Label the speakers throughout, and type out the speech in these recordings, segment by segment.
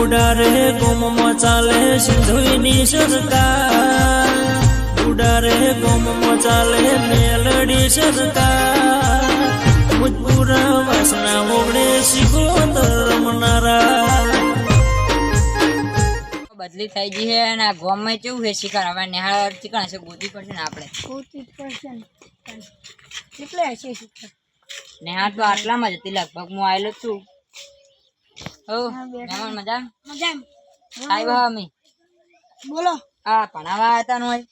Speaker 1: ઉડારે ગોમમાં ચાલે સિંધુની સરકાર, ઉડારે ગોમમાં ચાલે મેલડી સરકાર, મુજપુરા વાસણા ઓગણે શિકોતર રમનારા
Speaker 2: બદલી થઈ ગઈ છે અને આ ગામમાં કેવું છે શિકાર હવે નિહાળ ચીકણ છે ગોતી પડશે ને આપણે
Speaker 3: ગોતી પડશે ને કેટલે હશે શિકાર
Speaker 2: નિહાળ તો આટલામાં જ હતી લગભગ હું આવેલો છું હો મહેમાન મજા
Speaker 3: મજા
Speaker 2: આવ્યા અમે
Speaker 3: બોલો
Speaker 2: હા ભણાવવા આવ્યા હતા હોય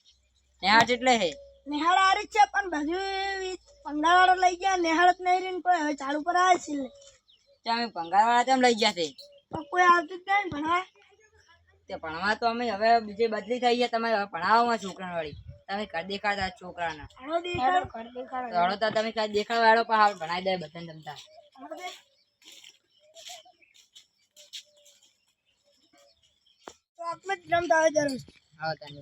Speaker 2: નિહાળ એટલે છે
Speaker 3: નિહાળ આરી છે પણ બધું પંગાવાળો લઈ ગયા નિહાળ જ નહીં રહીને કોઈ હવે ચાલુ પર આવે છે
Speaker 2: અમે ભંગારવાળા તેમ લઈ ગયા છે
Speaker 3: પણ કોઈ આવતું જ નહીં ભણવા
Speaker 2: તે ભણવા તો અમે હવે બીજી બદલી થઈ ગયા તમે હવે ભણાવવામાં છોકરા વાળી તમે ઘર દેખાડતા છોકરાના
Speaker 3: હળો દેખાડો ઘર દેખાડો
Speaker 2: તો હળો તો તમે કઈ દેખાડવા વાળો પણ હાલ ભણાવી દે બધાને જમતા
Speaker 3: તો આપણે જ રમતા હોય જરૂર
Speaker 2: આવો તને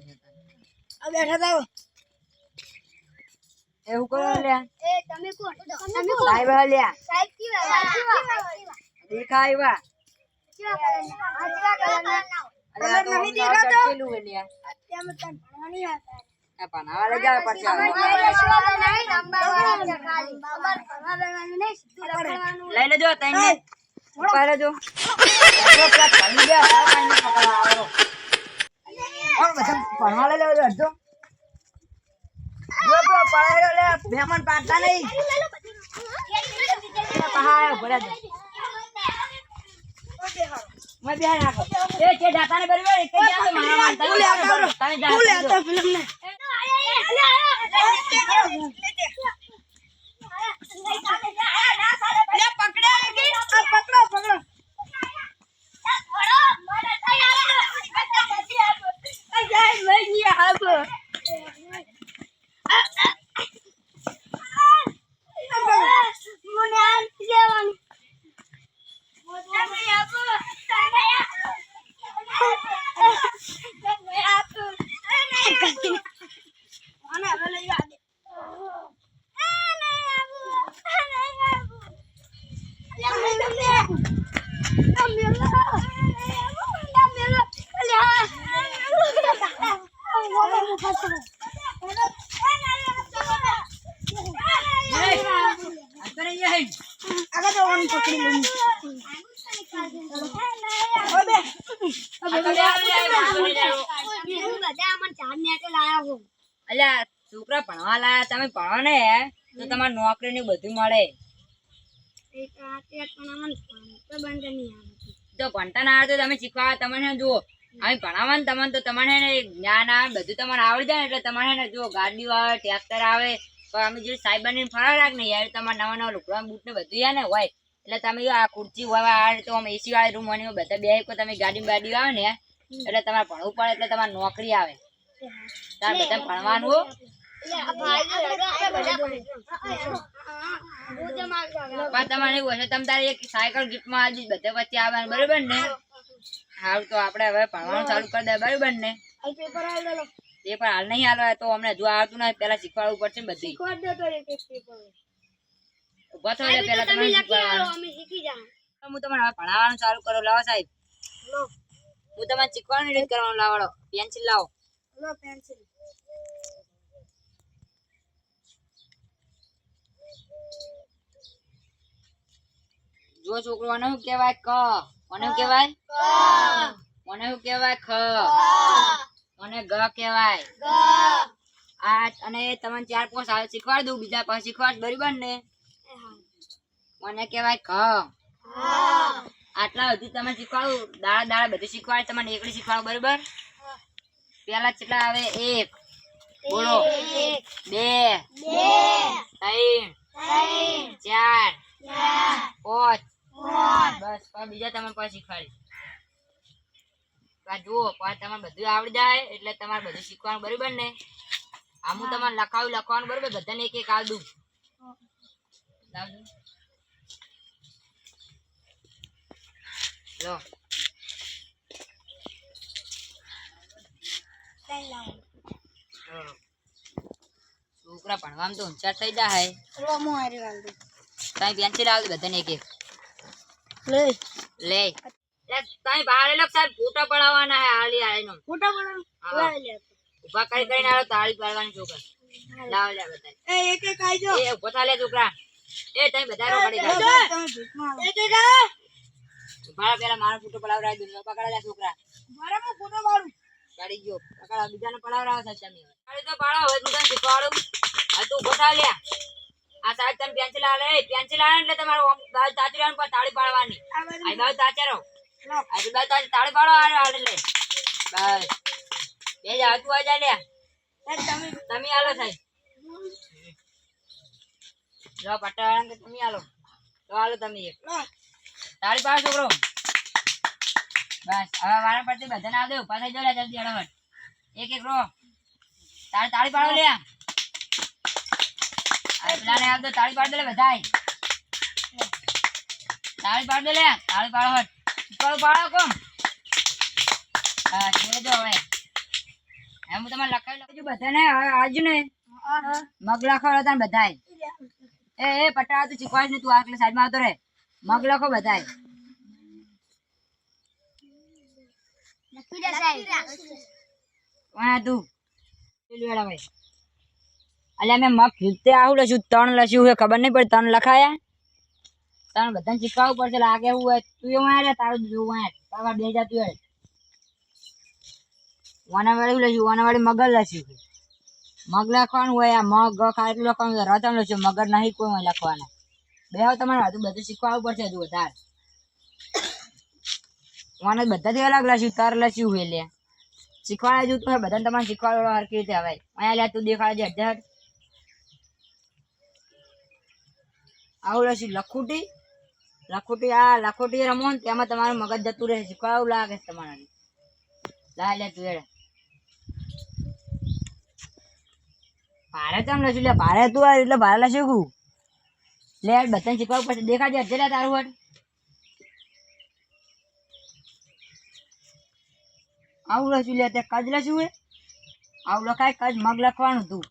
Speaker 3: આ બેઠા થાવ
Speaker 2: એવું કરો લ્યા
Speaker 3: એ તમે કોણ તમે કોણ
Speaker 2: સાહેબ લ્યા
Speaker 3: સાહેબ કી વાત
Speaker 2: દેખા આવ્યા
Speaker 3: કલર નહીં દેખાતો
Speaker 2: કેટલું હે લ્યા
Speaker 3: તેમ તને ભણવાની હતા
Speaker 2: આ ભણાવવા લઈ જાવ પડશે લઈ લેજો તઈને ઉપર લેજો ભણવા લઈ લેજો અડધો જો બ્રો પડેલો લે મહેમાન પાડતા નહીં પહાડ ભર્યા દે मैं बिहार आको ए के जाता ने बराबर एक के जाता मारा मारता
Speaker 3: ले आता रो
Speaker 2: ताने जा
Speaker 3: ले आता फिल्म ने ले पकड़े लगी अब पकड़ो पकड़ो अगर तो वन पकड़ी लूंगी अबे
Speaker 2: અલ્યા છોકરા ભણવા લાયા તમે ભણો ને તો તમારે નોકરી ને બધું મળે તો ભણતા ના આવે તો તમે શીખવા તમને જુઓ અમે ભણાવવાનું તમને તો તમારે જ્ઞાન આવે બધું તમારે આવડી જાય એટલે તમારે ને જો ગાડીઓ આવે ટ્રેક્ટર આવે પણ અમે જે સાયબર ને ફરવા રાખ ને યાર તમારે નવા નવા લુકડા બૂટ ને બધું યાર ને હોય એટલે તમે આ ખુરચી હોય આ તો અમે એસી વાળી રૂમ હોય બધા બે તમે ગાડી બાડી આવે ને એટલે તમારે ભણવું પડે એટલે તમારે નોકરી આવે તાર બધા ભણવાનું તમારે એવું હશે તમે તારે એક સાયકલ ગિફ્ટમાં આજે બધા વચ્ચે આવવાનું બરોબર ને હાલ તો આપણે હવે ભણવાનું ચાલુ કરી દે બરોબર ને એ પણ હાલ નહીં હાલવા તો અમને જો આવતું ના પેલા શીખવાડવું પડશે બધી ઉભા થો એટલે પેલા તમારે શીખવાડવાનું હું તમારે હવે ભણાવવાનું ચાલુ કરો લાવો સાહેબ હું તમારે શીખવાનું રીત કરવાનું લાવડો પેન્સિલ લાવો
Speaker 3: पेंसिल
Speaker 2: જો છોકરો મને શું કહેવાય ક મને શું કહેવાય મને શું કહેવાય ખ મને ગ કહેવાય આ અને તમને 4-5 આવે શીખવાડ દઉં બીજા પાસે શીખવાડ બરાબર ને મને કહેવાય ખ આટલા સુધી તમે શીખવાડું દાડા દાડા બધું શીખવાડ તમને એકડી શીખવાડું બરાબર પેલા કેટલા આવે 1 બોલો 2 3 4 5 બસ બીજા તમે પછી શીખવાડી જુઓ તમે બધું આવડી જાય એટલે તમારે બધું શીખવાનું બરાબર ને આમ હું તમારે લખવાનું બરાબર બધાને એક એક આવ દઉં લો છોકરા ભણવામાં તો હોશિયાર થઈ જાય તમે પેન્સિલ આવ બધાને એક એક લે તમે બહાર લો સાહેબ ફોટો પડાવવાના હે હાલી આઈનો
Speaker 3: ફોટા પડો
Speaker 2: હા.
Speaker 3: લઈ લે
Speaker 2: ઉભા કરીને આવો તાળી પાડવાની છોકરા લાવ લે બધા
Speaker 3: એક એક આઈજો
Speaker 2: એ ઉભો થા લે છોકરા એ તમે બધા રો પડી
Speaker 3: તમે
Speaker 2: જાઓ
Speaker 3: ભીખમાં આવો. એક એક આ
Speaker 2: મારા પેલા મારો ફોટો પડાવરા દે પકડા લે છોકરા
Speaker 3: મારામાં ફોટો પાડું
Speaker 2: ગાડી ગયો પકડા બીજાને પડાવરા છે તમે ગાડી તો પાડો હવે હું તને શીખવાડું આ તું ઉભો થા લે આ સાહેબ તમે પેન્સિલ આલે એટલે તમારો બાદ તાચરાન પર તાળી પાડવાની
Speaker 3: આ બાજુ
Speaker 2: આ બાદ તાચરો
Speaker 3: લો.
Speaker 2: આ બાદ તાળી પાડો આ લે બસ બે જા તું આ જા લે
Speaker 3: એ તમે
Speaker 2: તમે આલો સાહેબ જો પટાણ કે તમે આલો તો આલો તમે એક
Speaker 3: લો.
Speaker 2: તાળી પાડ છોકરો બસ હવે વારા પડતી બધાને આવ દે ઉભા થઈ જાવ લે જલ્દી હળવટ એક એક રો તાળી પાડો લે આ પેલાને આવ દે તાળી પાડ દે લે બધાય તાળી પાડ દે લે તાળી પાડો હટ પાડો કોમ હા છોડી દો હવે હું તમારે લખાવી લખજો બધાને આજુ ને મગ લખાવો તને બધાય એ પટાળા તું શીખવાડ ને તું આગળ સાઈડમાં આવતો રે મગ લખો બધાય વાહ તું લેડા ભાઈ અલ્યા મેં મગ ખીલતે આવું લખ્યું 3 લખ્યું હે ખબર નહીં પડી 3 લખાયા તને બધાને શીખવાડવું પડશે લાગે એવું હોય તું એવું આલે તારું જોવું આય બાબા બે જા તું વાનાવાળી લખ્યું વાનાવાળી મગર લખ્યું મગ લખવાનું હોય આ મગ ખાય એટલું લખવાનું રતન લખ્યું મગર નહીં કોઈ હોય લખવાના બે તમારે હજુ બધું શીખવાડવું પડશે હજુ વધારે વાને બધાથી અલગ લખ્યું તર લખ્યું હોય લે શીખવાડે જો તો બધાને તમારે શીખવાડવા હરકી રીતે હવે અહીંયા લે તું દેખાડજે અઢાર આવું લખ્યું લખોટી લખોટી રમો ને તેમાં તમારું મગજ જતું રહે શીખવાડવું લાગે તમારે લા લે તું એડે ભારે ચમ લખ્યું લે ભારે તું એટલે ભારે લખ્યું લે બધાને શીખવાડવું પડશે દેખાડજે અઢે તારું હટ આવું લખ્યું લે તે કજ લખ્યું હોય આવું લખાય કજ મગ લખવાનું તું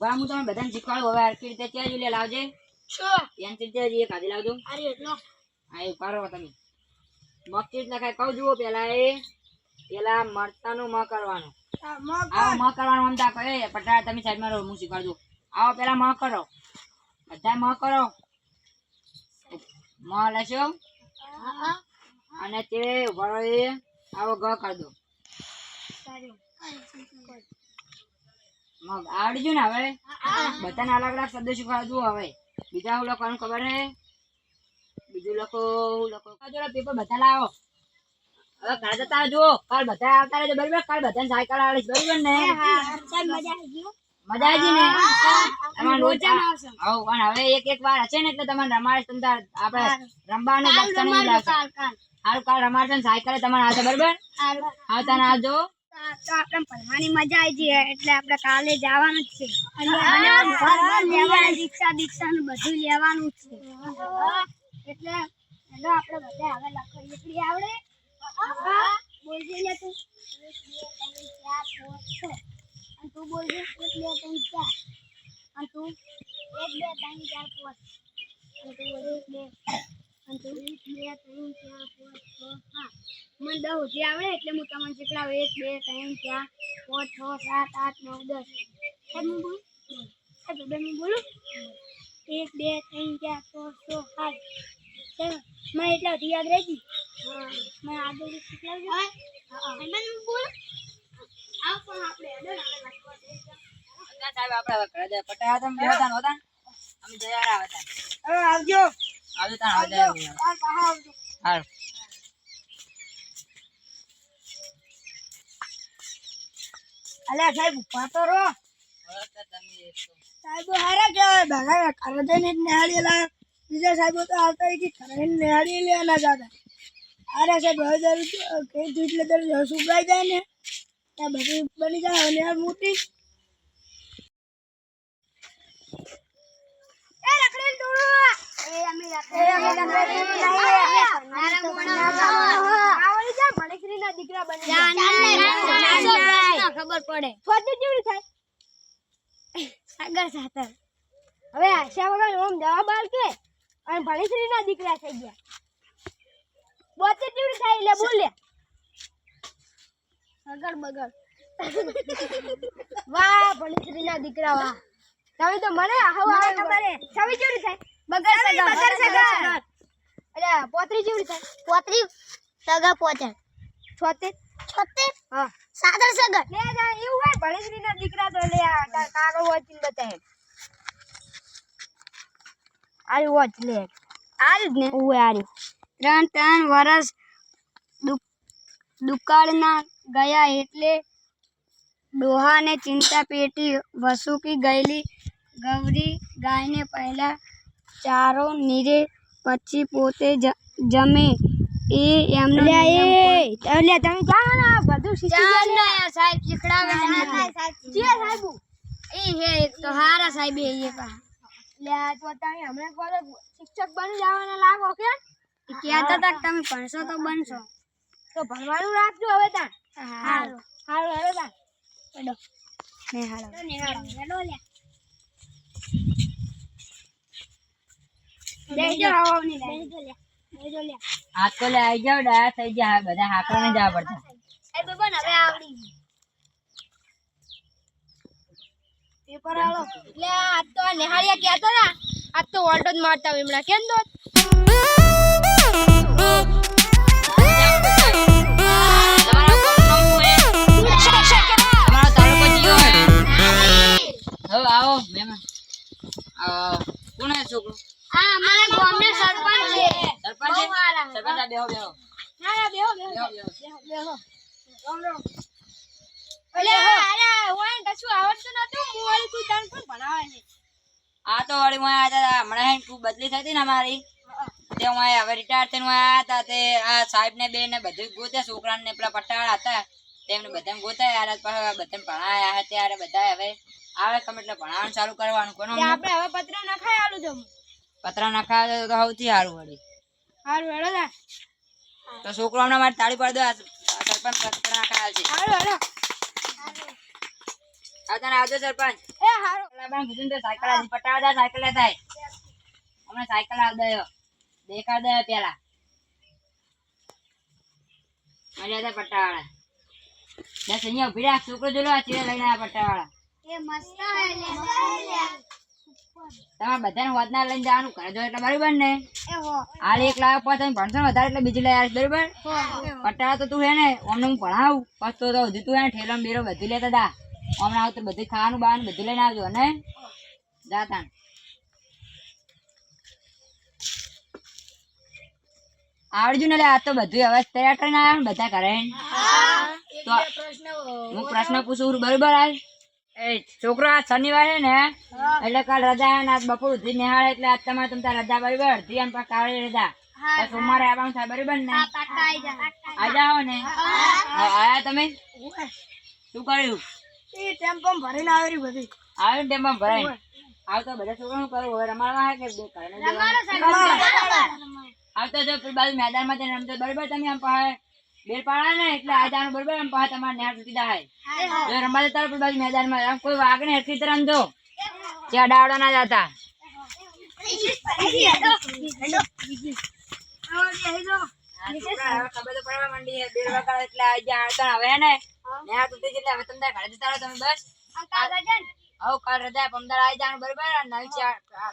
Speaker 2: હું તમે બધાને શીખવાડું હવે હરકી રીતે ત્યાં લે લાવજે પેન્સિલ ત્યાં જઈએ કાઢી લાવજો
Speaker 3: અરે એટલો
Speaker 2: હા એ પાડો તમે મગ ચીજ લખાય કહું જુઓ પેલા મરચાનું મ કરવાનું
Speaker 3: મગ
Speaker 2: આવો મ કરવાનું મમતા કહે પટાળા તમે સાઈડમાં રહો હું શીખવાડું આવો પેલા મ કરો બધા મ કરો મ લખ્યો અને તે ઉભા એ આવો ગ કરી દો મગ આવડી ગયું ને હવે બધાને અલગ અલગ શબ્દો શીખવાડું હવે બીજા હું લખવાનું ખબર હે બીજું લખો પેપર બધા લાવો હવે ઘરે જતા જુઓ કાલ બધા આવતા રહેજો બરાબર કાલ બધાને સાયકલ આવડે છે બરાબર ને મજા આવી ને તમારે રોજ હવે એક એક વાર હશે ને એટલે તમારે રમાડે તમને આપણે રમવાનું બક્ષા નહીં લાગશે સારું કાલ રમાડશે ને સાયકલ તમારે આવશે બરાબર આવતા ને આવજો
Speaker 3: તો આપણે ભણવાની મજા આવી જઈએ એટલે આપણે કાલે જવાનું જ છે દીક્ષા દીક્ષા નું બધું લેવાનું જ છે એટલે આપણે બધા હવે લખો એટલી આવડે બોલજે લે તું 1 2 3 4 5 6 અને તું બોલજે 1 2 3 4 અને તું 1 2 3 4 5 અને તું 1 2 અને તું 1 2 3 4 5 6 7 મને 10 સુધી આવડે એટલે હું તમને શીખડાવું 1 2 3 4 5 6 7 8 9 10 હું બોલું હું બોલું 1 2 3 4 5 6 7 मैं એટલા સુધી યાદ રહી मैं આગળ શીખડાવજો હા હું બોલું આ પણ આપણે
Speaker 2: સાહેબ આપણે હવે ઘરે જાય પટાયા તમે બેહતા નહોતા અમે જયા આવતા
Speaker 3: હવે આવજો
Speaker 2: આવજો તાણ આવજો
Speaker 3: આવજો
Speaker 2: હાલ
Speaker 3: અલ્યા સાહેબ પાતો રો સાહેબ હારા કહેવાય બગા ઘરે જઈને નિહાળી લા બીજા સાહેબો તો આવતા કે ઘરે નિહાળી લે ના જાતા અરે સાહેબ હવે જરૂર કઈ દૂધ લે દર સુકાઈ જાય ને ત્યાં બધી બની જાય અને યાર મોટી એ રખડેલ ડોળો એ અમે આવડી જા મણેશ્રી ના દીકરા બની ખબર પડે ફોટો કેવી થાય સાગર સાતર હવે આશા વગર ઓમ જવાબ આલ કે અને ભણેશ્રી ના દીકરા થઈ ગયા 72 જેવી થાય એટલે બોલ લે બગડ બગડ વાહ ભણીશ્રીના દીકરા વાહ તમે તો મને આવ આવે ખબર હે 26 જેવી થાય બગડ સગા અરે 35 જેવી થાય 35 સગા 75 76 હા સાદર સગા લે જા એવું હે ભણીશ્રીના દીકરા તો લે કાગળ વાંચીને બતાય આરી વોચ લે આરી જ ને ઓય આરી 3 વર્ષ દુકાળના ગયા એટલે ડોહાને ચિંતા પેટી વસુકી ગયેલી ગૌરી ગાયને પહેલા ચારો નીરે પછી પોતે જમે એ એમને લે તમે જાણો ને બધું શીખી ગયા સાહેબ શીખડાવે જે સાહેબ એ હે તો હારા સાહેબ એ પા લે તો તમે હમણાં કોલે શિક્ષક બની જવાના લાગો કે કહેતા હતા તમે ભણશો તો બનશો તો ભણવાનું રાખજો હવે તાર હારું હારું હેલો તાર હેડો હેડો લે બેજો આવની બેજો લે
Speaker 2: આ તો લે આવી જાવ ડાયા થઈ ગયા બધા હાકરાને જવા પડતા
Speaker 3: એ બબન હવે આવડી પેપર આલો લે આ તો નિહાળિયા કહેતા હતા આ તો ઓલ્ટો જ મારતા એમડા કેમ દો
Speaker 2: આવો મહેમાન આવો કોણ હે છોકરો
Speaker 3: આ અમારા ગામના સરપંચ છે
Speaker 2: સરપંચ સરપંચ બેહો બેહો
Speaker 3: ના બેહો અલે અરે ઓય કશું આવડતું નતું હું વાળી કોઈ તણ પણ ભણાવે નહીં
Speaker 2: આ તો વળી હું આયા હતા હમણાં હે ખૂબ બદલી થઈ હતી ને અમારી તે હું હવે રિટાયર થઈને આયા હતા તે આ સાહેબ ને બે ને બધું ગોતે છોકરાને ને પેલા પટાવાળા હતા તેમને બધાને ગોતા યાર પાછા બધાને ભણાયા હતા ત્યારે બધા હવે આવે કમ એટલે ભણાવવાનું ચાલુ કરવાનું કોનો
Speaker 3: આપણે હવે પત્ર નખાય આલું તો
Speaker 2: પત્ર નખાવે તો સૌથી સારું વળી
Speaker 3: હારું હેડો તા
Speaker 2: તો છોકરો હમણાં મારે તાળી પાડી દો આ સરપંચ પત્ર નખાયા છે
Speaker 3: હારું હેડો
Speaker 2: આવતા ને આવજો સરપંચ
Speaker 3: એ હારું
Speaker 2: પેલા કીધું તો સાયકલ આજે પટાવા સાયકલ લેતા હમણાં સાયકલ આવ દયો દેખાડ દયો પેલા મજા હતા પટ્ટાવાળા બસ અહીંયા ઉભી રાખ છોકરો જોલો આ ચીરે લઈને આવ્યા પટ્ટાવાળા
Speaker 3: એ મસ્ત હે
Speaker 2: તમારે બધાને હોદના લઈને જવાનું ઘરે જો એટલે બરાબર ને
Speaker 3: એ હો
Speaker 2: હાલ એક લાખ પછી તમે ભણશો ને વધારે એટલે બીજી લઈ આવીશ બરાબર પટ્ટાળા તો તું હે ને અમને હું ભણાવું પછી તો હજુ તું હે ને ઠેલો બેરો બધું લેતા દા હમણાં આવ તો બધું ખાવાનું બાવાનું બધું લઈને આવજો ને જાતા આવડજો ને આ તો બધું હવે તૈયાર કરીને આવ્યા ને બધા ઘરે તો હું પ્રશ્ન પૂછું બરોબર આજ એ છોકરો આ શનિવારે ને એટલે કાલ રજા ને આજ બપોર સુધી નિહાળે એટલે આજ તમારે તમ રજા બરોબર અડધી એમ કાળી રજા સોમવારે આવવાનું થાય બરોબર ને આ જાઓ ને આયા તમે શું કર્યું
Speaker 3: એ ટેમ્પો ભરીને આવેરી બધી
Speaker 2: આવ્યું ને ટેમ્પો ભરાય આવ તો બધા છોકરા નું કરવું હવે રમાડવા કે આવતો જો બાજુ મેદાનમાં જઈને રમતો બરોબર તમે આમ પાસે બેલ પાડા ને એટલે આ જાનું બરોબર આમ પાસે તમારે નેટ તૂટી જાય જો રમવા જતા બાજુ મેદાનમાં આમ કોઈ વાઘ ને હરખી રીતે રમજો ત્યાં ડાવડા ના જતા ખબર તો પડવા માંડી બેલ વગાડે એટલે આ જ્યાં આવતા હવે ને નેટ તૂટી એટલે હવે તમે ઘરે જતા રહો તમે બસ હવ કાલ રજા પમદાર આવી જવાનું બરોબર નવી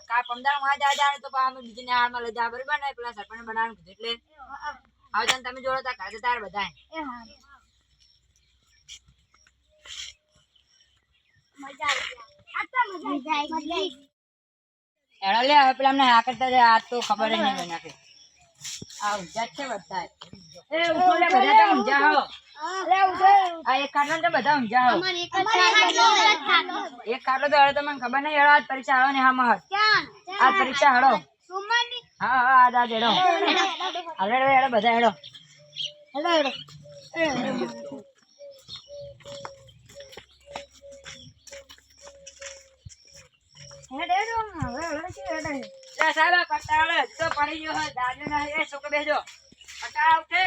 Speaker 2: કાલ પમદાર માં જવાનું તો અમે બીજી નિહાળમાં લઈ જા બરોબર ને પેલા સરપંચ બનાવવાનું કીધું એટલે હવે તમે જોડો તા ઘરે તાર બધા એડો લે હવે પેલા અમને હા કરતા જાય આ તો ખબર જ નહીં નાખે આ ઊંઝા છે બધા એ ઉઠો લે બધા તો ઊંઝા હો આ એક ખાટલો તો બધા ઊંઝા હો એક ખાટલો તો હવે તમને ખબર નહીં હેડો આજ પરીક્ષા હળો ને હા મહત આ પરીક્ષા હળો હા હા આજ આજ હેડો હલેડો હેડો બધા હેડો સાહેબ પટ્ટા તો પડી ગયો હોય દાદુ ના એ છોકરો બેજો પટ્ટા આવતે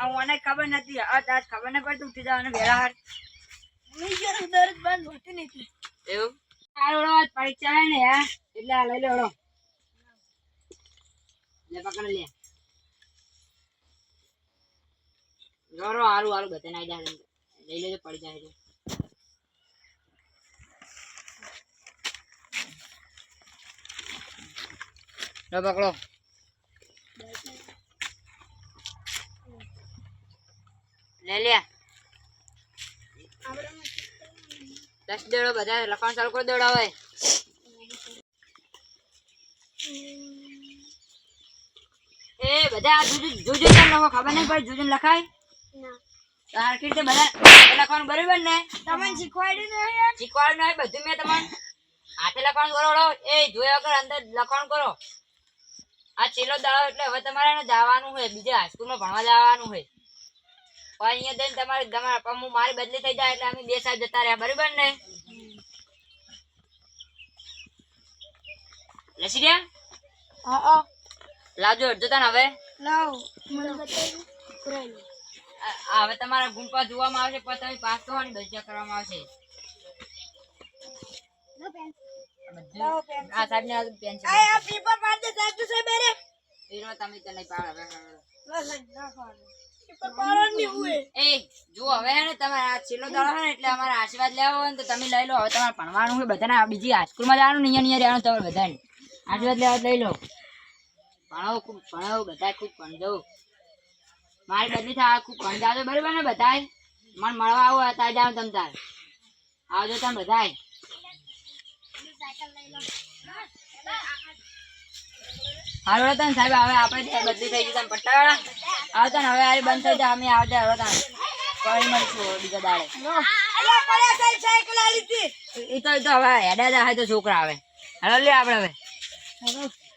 Speaker 2: મને ખબર નથી આજ ખબર નહીં પડતી ઉઠી જવાનું વેળા હાર એવું સારું પરીક્ષા હે ને એટલે લઈ લો લે પકડ લે કરો હારું હારું બધે નાઈ જાય લઈ લેજો પડી જાય છે લો પકડો લે લે 10 દેડો બધા લખવાનું ચાલુ કરી દેડો હવે એ બધા જોજો લખો ખબર નહીં પડે જોજો લખાય
Speaker 3: ના
Speaker 2: તારકી તે બધા લખવાનું બરાબર ને
Speaker 3: તમને શીખવાડ્યું
Speaker 2: નહીં બધું મેં તમને હાથે લખવાનું કરો એ જોયા વગર અંદર લખવાનું કરો આ છેલ્લો દાડો એટલે હવે તમારે એને જવાનું હોય બીજા હાઈસ્કૂલમાં ભણવા જવાનું હોય પણ અહીંયા જઈને તમારા હું મારી બદલી થઈ જાય એટલે અમે 2 સાહેબ જતા રહ્યા બરાબર ને લસી રહ્યા
Speaker 3: હા
Speaker 2: લાવજો અડધો તને હવે
Speaker 3: લાવ મને બતાવી પુરાઈ
Speaker 2: હવે તમારા ગુંપા જોવામાં આવશે પણ તમે પાસ થવાની દરજ્જા કરવામાં આવશે
Speaker 3: નો પેન
Speaker 2: આ સાહેબ ને પેન્સિલ
Speaker 3: આ પેપર પાડ દે સાહેબ તો સાહેબ રે
Speaker 2: એનો તમે તો નહીં પાડો
Speaker 3: પેપર પાડ ની હોય
Speaker 2: એ જો હવે હે ને તમારે આ છેલ્લો દાડો છે ને એટલે અમારે આશીર્વાદ લેવો હોય ને તો તમે લઈ લો હવે તમારે ભણવાનું હોય બધાને બીજી હાઈસ્કૂલમાં જવાનું ને અહીંયા રહેવાનું તમારે બધાને આશીર્વાદ લેવા લઈ લો ભણાવો ખૂબ ભણાવો બધા ખૂબ ભણજો મારી બદલી થાય ખૂબ ભણ જાજો બરાબર ને બધાય મને મળવા આવો ત્યાં જાવ તમ તાર આવજો તમે બધાય હારો તને સાહેબ હવે આપણે બદલી થઈ ગઈ તમે પટ્ટાવાળા આવતા ને હવે આરી બંધ થઈ જાય અમે આવતા હવે તમે ફરી મળશું બીજા દાડે એ તો હવે હેડા જાય તો છોકરા આવે હાલો લે આપણે હવે